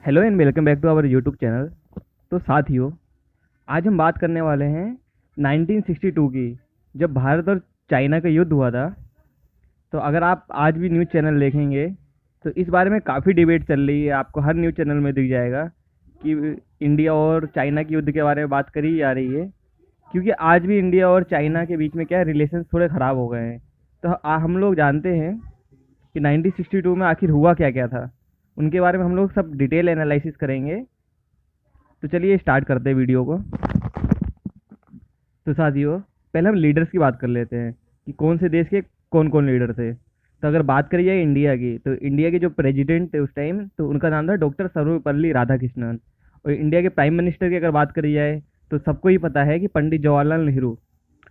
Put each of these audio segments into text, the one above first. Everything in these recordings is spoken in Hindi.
Hello and welcome back to our YouTube channel. तो साथियों, आज हम बात करने वाले हैं 1962 की, जब भारत और चाइना का युद्ध हुआ था। तो अगर आप आज भी न्यूज़ चैनल देखेंगे तो इस बारे में काफ़ी डिबेट चल रही है। आपको हर न्यूज़ चैनल में दिख जाएगा कि इंडिया और चाइना के युद्ध के बारे में बात करी जा रही है, क्योंकि आज भी इंडिया और चाइना के बीच में क्या रिलेशन थोड़े ख़राब हो गए हैं। तो हम लोग जानते हैं कि 1962 में आखिर हुआ क्या क्या था, उनके बारे में हम लोग सब डिटेल एनालिसिस करेंगे। तो चलिए स्टार्ट करते हैं वीडियो को। तो साथियों, पहले हम लीडर्स की बात कर लेते हैं कि कौन से देश के कौन कौन लीडर थे। तो अगर बात करी जाए इंडिया की, तो इंडिया के जो प्रेसिडेंट थे उस टाइम, तो उनका नाम था डॉक्टर सर्वपल्ली राधाकृष्णन। और इंडिया के प्राइम मिनिस्टर की अगर बात करी जाए तो सबको ही पता है कि पंडित जवाहरलाल नेहरू।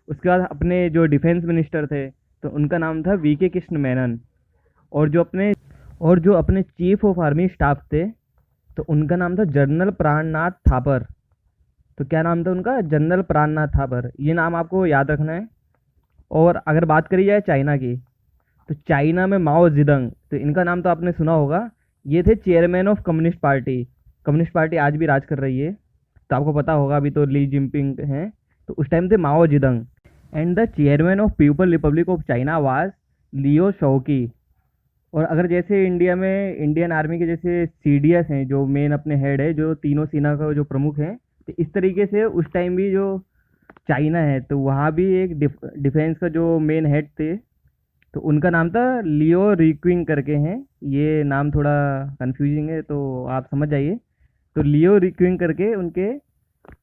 उसके बाद अपने जो डिफेंस मिनिस्टर थे तो उनका नाम था वीके कृष्ण मेनन। और जो अपने चीफ ऑफ आर्मी स्टाफ थे तो उनका नाम था जनरल प्राणनाथ थापर। तो क्या नाम था उनका? जनरल प्राणनाथ थापर। ये नाम आपको याद रखना है। और अगर बात करी जाए चाइना की, तो चाइना में माओ जिदंग, तो इनका नाम तो आपने सुना होगा। ये थे chairman of communist party. Communist party आज भी राज कर रही है, तो आपको पता होगा। अभी तो ली जिनपिंग हैं, तो उस टाइम थे Mao Zedong. And the chairman of people republic of China was Liu Shaoqi. और अगर जैसे इंडिया में इंडियन आर्मी के जैसे सीडीएस हैं, जो मेन अपने हेड है, जो तीनों सेना का जो प्रमुख हैं, तो इस तरीके से उस टाइम भी जो चाइना है तो वहाँ भी एक डिफेंस का जो मेन हेड थे, तो उनका नाम था लियो रिक्विंग करके हैं। ये नाम थोड़ा कंफ्यूजिंग है, तो आप समझ जाइए। तो लियो रिक्विंग करके उनके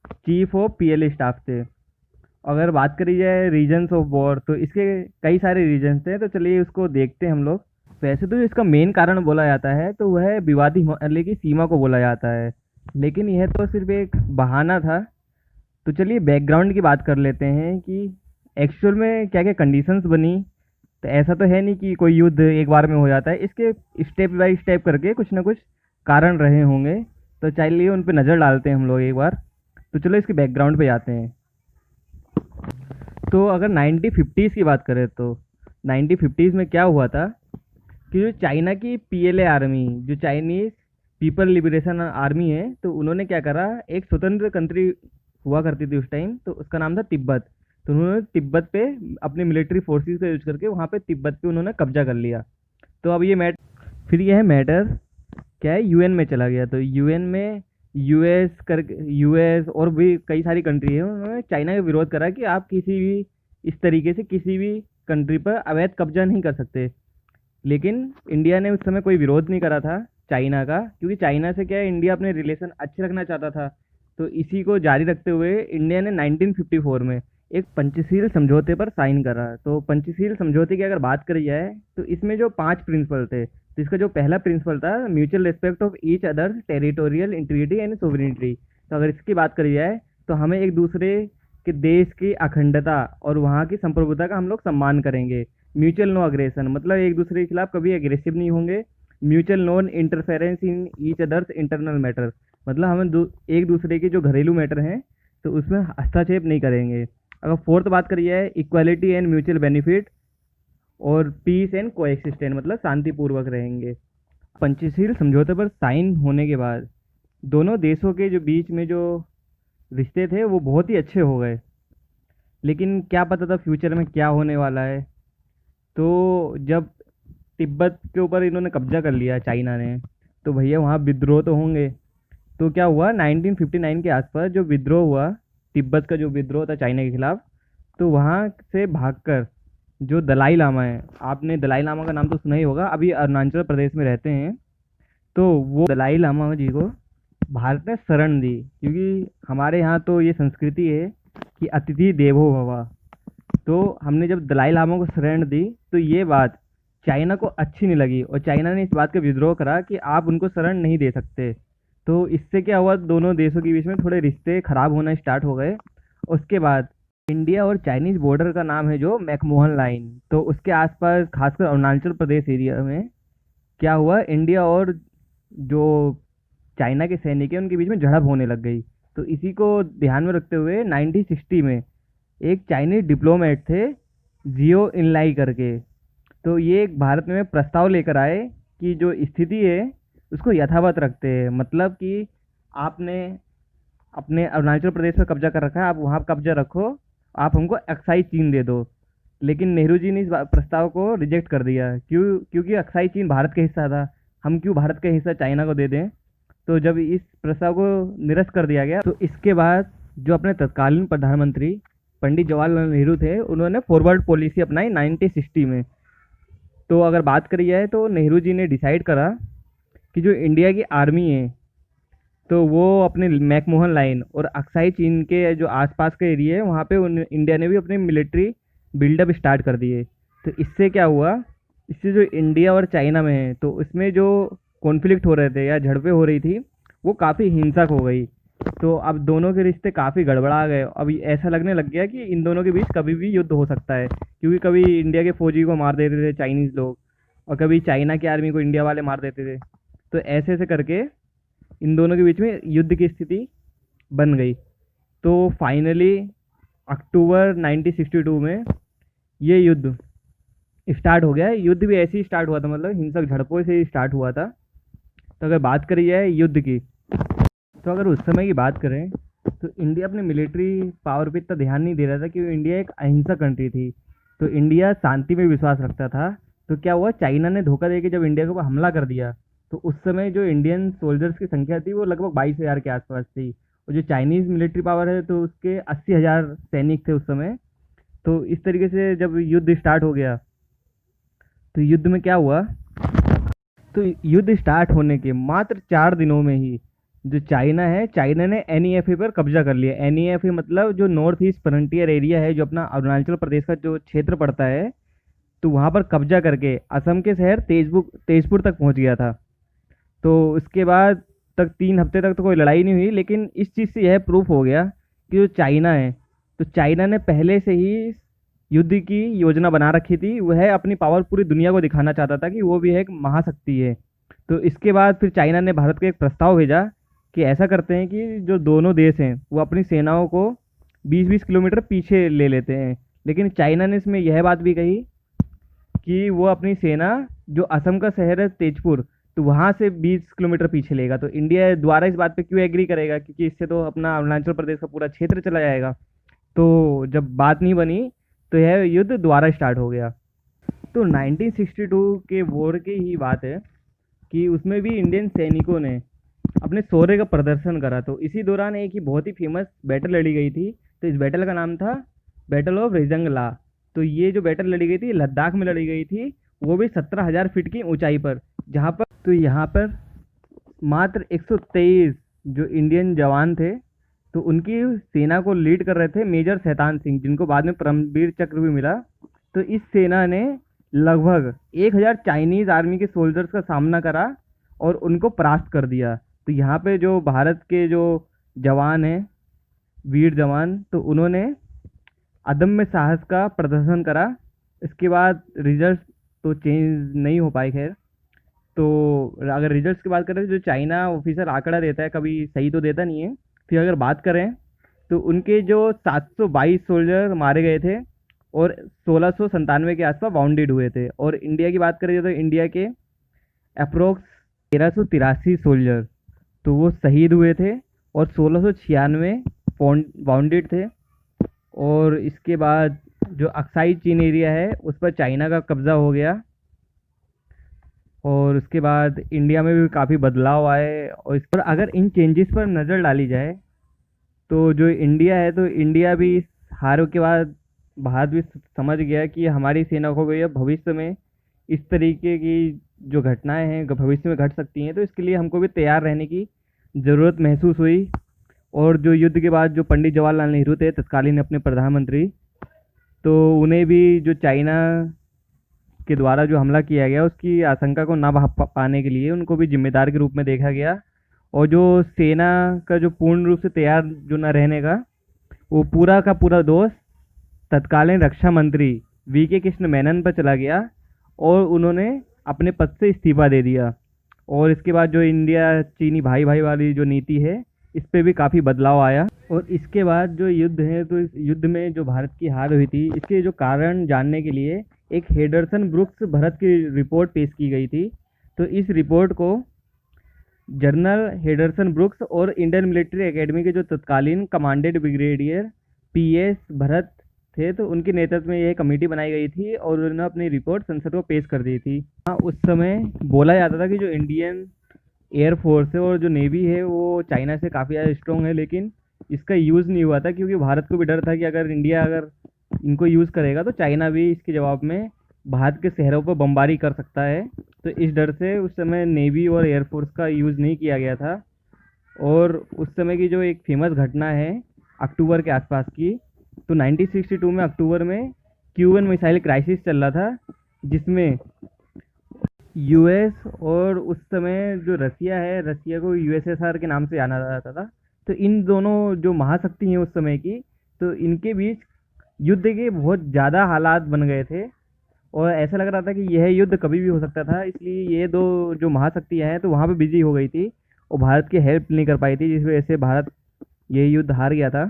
चीफ ऑफ पीएलए स्टाफ थे। अगर बात करी जाए रीजन्स ऑफ वॉर, तो इसके कई सारे रीजन्स थे, तो चलिए उसको देखते हैं हम लोग। वैसे तो इसका मेन कारण बोला जाता है तो वह विवादी हिमालय की सीमा को बोला जाता है, लेकिन यह तो सिर्फ एक बहाना था। तो चलिए बैकग्राउंड की बात कर लेते हैं कि एक्चुअल में क्या क्या कंडीशंस बनी। तो ऐसा तो है नहीं कि कोई युद्ध एक बार में हो जाता है, इसके स्टेप बाय स्टेप करके कुछ ना कुछ कारण रहे होंगे। तो चलिए उन पर नज़र डालते हैं हम लोग एक बार। तो चलो इसके बैकग्राउंड पे जाते हैं। तो अगर 1950s की बात करें तो 1950s में क्या हुआ था कि जो चाइना की पीएलए आर्मी, जो चाइनीज पीपल लिबरेशन आर्मी है, तो उन्होंने क्या करा, एक स्वतंत्र कंट्री हुआ करती थी उस टाइम, तो उसका नाम था तिब्बत। तो उन्होंने तिब्बत पे अपने मिलिट्री फोर्सेस का यूज करके वहाँ पे तिब्बत पे उन्होंने कब्जा कर लिया। तो अब फिर यह मैटर क्या है, यूएन में चला गया। तो यूएन में यूएस और भी कई सारी कंट्री है, उन्होंने चाइना का विरोध करा कि आप किसी भी इस तरीके से किसी भी कंट्री पर अवैध कब्जा नहीं कर सकते। लेकिन इंडिया ने उस समय कोई विरोध नहीं करा था चाइना का, क्योंकि चाइना से क्या है, इंडिया अपने रिलेशन अच्छे रखना चाहता था। तो इसी को जारी रखते हुए इंडिया ने 1954 में एक पंचशील समझौते पर साइन करा। तो पंचशील समझौते की अगर बात करी जाए तो इसमें जो 5 प्रिंसिपल थे, तो इसका जो पहला प्रिंसिपल था mutual respect of each others territorial integrity and sovereignty. तो अगर इसकी बात करी जाए तो हमें एक दूसरे के देश की अखंडता और वहाँ की संप्रभुता का हम लोग सम्मान करेंगे। म्यूचुअल नो अग्रेशन, मतलब एक दूसरे के खिलाफ कभी एग्रेसिव नहीं होंगे। Mutual non interference in each others internal matter, मतलब हमें एक दूसरे के जो घरेलू मैटर हैं तो उसमें हस्तक्षेप नहीं करेंगे। अगर फोर्थ बात करी जाए, इक्वालिटी एंड म्यूचुअल बेनिफिट और पीस एंड कोएक्सिस्टेंस, मतलब शांतिपूर्वक रहेंगे। पंचशील समझौते पर साइन होने के बाद दोनों देशों के जो बीच में जो रिश्ते थे वो बहुत ही अच्छे हो गए। लेकिन क्या पता था फ्यूचर में क्या होने वाला है। तो जब तिब्बत के ऊपर इन्होंने कब्जा कर लिया चाइना ने, तो भैया वहाँ विद्रोह तो होंगे। तो क्या हुआ, 1959 के आसपास जो विद्रोह हुआ, तिब्बत का जो विद्रोह था चाइना के खिलाफ, तो वहाँ से भागकर जो दलाई लामा है, आपने दलाई लामा का नाम तो सुना ही होगा, अभी अरुणाचल प्रदेश में रहते हैं। तो वो दलाई लामा जी को भारत ने शरण दी, क्योंकि हमारे यहाँ तो ये संस्कृति है कि अतिथि देवो भव। तो हमने जब दलाई लामा को शरण दी तो ये बात चाइना को अच्छी नहीं लगी, और चाइना ने इस बात का विद्रोह करा कि आप उनको शरण नहीं दे सकते। तो इससे क्या हुआ, दोनों देशों के बीच में थोड़े रिश्ते खराब होना स्टार्ट हो गए। उसके बाद इंडिया और चाइनीज बॉर्डर का नाम है जो मैकमोहन लाइन, तो उसके आसपास खासकर अरुणाचल प्रदेश एरिया में क्या हुआ, इंडिया और जो चाइना के सैनिक हैं उनके बीच में झड़प होने लग गई। तो इसी को ध्यान में रखते हुए 1960 में एक चाइनीज डिप्लोमेट थे, जियो इनलाई करके, तो ये एक भारत में प्रस्ताव लेकर आए कि जो स्थिति है उसको यथावत रखते हैं। मतलब कि आपने अपने अरुणाचल प्रदेश पर कब्जा कर रखा है, आप वहाँ कब्जा रखो, आप हमको अक्साई चीन दे दो। लेकिन नेहरू जी ने इस प्रस्ताव को रिजेक्ट कर दिया। क्योंकि अक्साई चीन भारत का हिस्सा था, हम क्यों भारत का हिस्सा चाइना को दे दें। तो जब इस प्रस्ताव को निरस्त कर दिया गया, तो इसके बाद जो अपने तत्कालीन प्रधानमंत्री पंडित जवाहरलाल नेहरू थे, उन्होंने फॉरवर्ड पॉलिसी अपनाई 1960 में। तो अगर बात करी जाए तो नेहरू जी ने डिसाइड करा कि जो इंडिया की आर्मी है, तो वो अपने मैकमोहन लाइन और अक्साई चीन के जो आसपास के एरिया है, वहाँ पे इंडिया ने भी अपने मिलिट्री बिल्डअप स्टार्ट कर दिए। तो इससे क्या हुआ, इससे जो इंडिया और चाइना में है, तो इसमें जो कॉन्फ्लिक्ट हो रहे थे या झड़पें हो रही थी, वो काफ़ी हिंसक हो गई। तो अब दोनों के रिश्ते काफ़ी गड़बड़ा गए। अब ऐसा लगने लग गया कि इन दोनों के बीच कभी भी युद्ध हो सकता है, क्योंकि कभी इंडिया के फौजी को मार देते थे चाइनीज़ लोग, और कभी चाइना की आर्मी को इंडिया वाले मार देते थे। तो ऐसे ऐसे करके इन दोनों के बीच में युद्ध की स्थिति बन गई। तो फाइनली अक्टूबर 1962 में ये युद्ध स्टार्ट हो गया है। युद्ध भी ऐसे ही स्टार्ट हुआ था, मतलब हिंसक झड़पों से ही स्टार्ट हुआ था। तो अगर बात करी जाए युद्ध की, तो अगर उस समय की बात करें, तो इंडिया अपने मिलिट्री पावर पे इतना ध्यान नहीं दे रहा था, क्योंकि इंडिया एक अहिंसक कंट्री थी। तो इंडिया शांति में विश्वास रखता था। तो क्या हुआ, चाइना ने धोखा देके जब इंडिया के ऊपर हमला कर दिया, तो उस समय जो इंडियन सोल्जर्स की संख्या थी वो लगभग 22,000 के आसपास थी, और जो चाइनीज़ मिलिट्री पावर है तो उसके 80,000 सैनिक थे उस समय। तो इस तरीके से जब युद्ध स्टार्ट हो गया, तो युद्ध में क्या हुआ, तो युद्ध स्टार्ट होने के मात्र 4 दिनों में ही जो चाइना है, चाइना ने एनईएफए पर कब्जा कर लिया। एनईएफए मतलब जो नॉर्थ ईस्ट फ्रंटियर एरिया है, जो अपना अरुणाचल प्रदेश का जो क्षेत्र पड़ता है, तो वहाँ पर कब्जा करके असम के शहर तेजपुर तक पहुँच गया था। तो उसके बाद तक 3 हफ्ते तक तो कोई लड़ाई नहीं हुई, लेकिन इस चीज़ से यह प्रूफ हो गया कि जो चाइना है, तो चाइना ने पहले से ही युद्ध की योजना बना रखी थी। वह अपनी पावर पूरी दुनिया को दिखाना चाहता था कि वो भी है एक महाशक्ति है। तो इसके बाद फिर चाइना ने भारत को एक प्रस्ताव भेजा कि ऐसा करते हैं कि जो दोनों देश हैं वो अपनी सेनाओं को 20-20 किलोमीटर पीछे ले लेते हैं। लेकिन चाइना ने इसमें यह बात भी कही कि वो अपनी सेना जो असम का शहर है तेजपुर, तो वहाँ से 20 किलोमीटर पीछे लेगा। तो इंडिया द्वारा इस बात पे क्यों एग्री करेगा, क्योंकि इससे तो अपना अरुणाचल प्रदेश का पूरा क्षेत्र चला जाएगा। तो जब बात नहीं बनी, तो यह युद्ध दोबारा स्टार्ट हो गया। तो 1962 के वॉर की ही बात है कि उसमें भी इंडियन सैनिकों ने अपने शौर्य का प्रदर्शन करा। तो इसी दौरान एक ही बहुत ही फेमस बैटल लड़ी गई थी। तो इस बैटल का नाम था बैटल ऑफ रेजंग ला। तो ये जो बैटल लड़ी गई थी लद्दाख में लड़ी गई थी, वो भी 17,000 फीट की ऊंचाई पर, जहाँ पर तो यहाँ पर मात्र 123 जो इंडियन जवान थे, तो उनकी सेना को लीड कर रहे थे मेजर शैतान सिंह, जिनको बाद में परमवीर चक्र भी मिला। तो इस सेना ने लगभग 1,000 चाइनीज़ आर्मी के सोल्जर्स का सामना करा और उनको परास्त कर दिया। तो यहाँ पे जो भारत के जो जवान हैं, वीर जवान, तो उन्होंने अदम्य साहस का प्रदर्शन करा। इसके बाद रिजल्ट तो चेंज नहीं हो पाए खैर। तो अगर रिजल्ट्स की बात करें, तो जो चाइना ऑफिसर आंकड़ा देता है कभी सही तो देता नहीं है। फिर अगर बात करें तो उनके जो 722 सोल्जर मारे गए थे और 1697 के आसपास वाउंडेड हुए थे। और इंडिया की बात करें तो इंडिया के अप्रोक्स 1383 सोल्जर तो वो शहीद हुए थे और 1696 वाउंडेड थे। और इसके बाद जो अक्साई चीन एरिया है उस पर चाइना का कब्जा हो गया। और उसके बाद इंडिया में भी काफ़ी बदलाव आए। और इस पर अगर इन चेंजेस पर नज़र डाली जाए, तो जो इंडिया है, तो इंडिया भी इस हार के बाद भारत भी समझ गया कि हमारी सेना को भी अब भविष्य में इस तरीके की जो घटनाएं हैं भविष्य में घट सकती हैं, तो इसके लिए हमको भी तैयार रहने की ज़रूरत महसूस हुई। और जो युद्ध के बाद जो पंडित जवाहरलाल नेहरू थे तत्कालीन अपने प्रधानमंत्री, तो उन्हें भी जो चाइना के द्वारा जो हमला किया गया उसकी आशंका को ना पाने के लिए उनको भी जिम्मेदार के रूप में देखा गया। और जो सेना का जो पूर्ण रूप से तैयार जो न रहने का, वो पूरा का पूरा दोष तत्कालीन रक्षा मंत्री वीके कृष्ण मेनन पर चला गया और उन्होंने अपने पद से इस्तीफा दे दिया। और इसके बाद जो इंडिया चीनी भाई भाई वाली जो नीति है, इस पे भी काफ़ी बदलाव आया। और इसके बाद जो युद्ध है, तो इस युद्ध में जो भारत की हार हुई थी, इसके जो कारण जानने के लिए एक हेडरसन ब्रुक्स भारत की रिपोर्ट पेश की गई थी। तो इस रिपोर्ट को जनरल हेडरसन ब्रुक्स और इंडियन मिलिट्री एकेडमी के जो तत्कालीन कमांडेंट ब्रिगेडियर पीएस भरत थे, तो उनके नेतृत्व में यह कमेटी बनाई गई थी और उन्होंने अपनी रिपोर्ट संसद को पेश कर दी थी। हाँ, उस समय बोला जाता था कि जो इंडियन एयरफोर्स है और जो नेवी है वो चाइना से काफ़ी ज़्यादा स्ट्रॉन्ग है, लेकिन इसका यूज़ नहीं हुआ था क्योंकि भारत को भी डर था कि अगर इंडिया अगर इनको यूज़ करेगा तो चाइना भी इसके जवाब में भारत के शहरों पर बमबारी कर सकता है। तो इस डर से उस समय नेवी और एयरफोर्स का यूज़ नहीं किया गया था। और उस समय की जो एक फेमस घटना है अक्टूबर के आसपास की, तो 1962 में अक्टूबर में क्यूबन मिसाइल क्राइसिस चल रहा था, जिसमें यूएस और उस समय जो रसिया है, रसिया को यूएसएसआर के नाम से जाना जाता था। तो इन दोनों जो महाशक्ति हैं उस समय की, तो इनके बीच युद्ध के बहुत ज़्यादा हालात बन गए थे और ऐसा लग रहा था कि यह युद्ध कभी भी हो सकता था। इसलिए ये दो जो महाशक्तियाँ हैं तो वहाँ पे बिजी हो गई थी और भारत की हेल्प नहीं कर पाई थी, जिस वजह से भारत ये युद्ध हार गया था।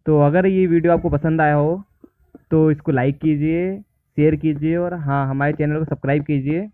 तो अगर ये वीडियो आपको पसंद आया हो तो इसको लाइक कीजिए, शेयर कीजिए और हाँ, हमारे चैनल को सब्सक्राइब कीजिए।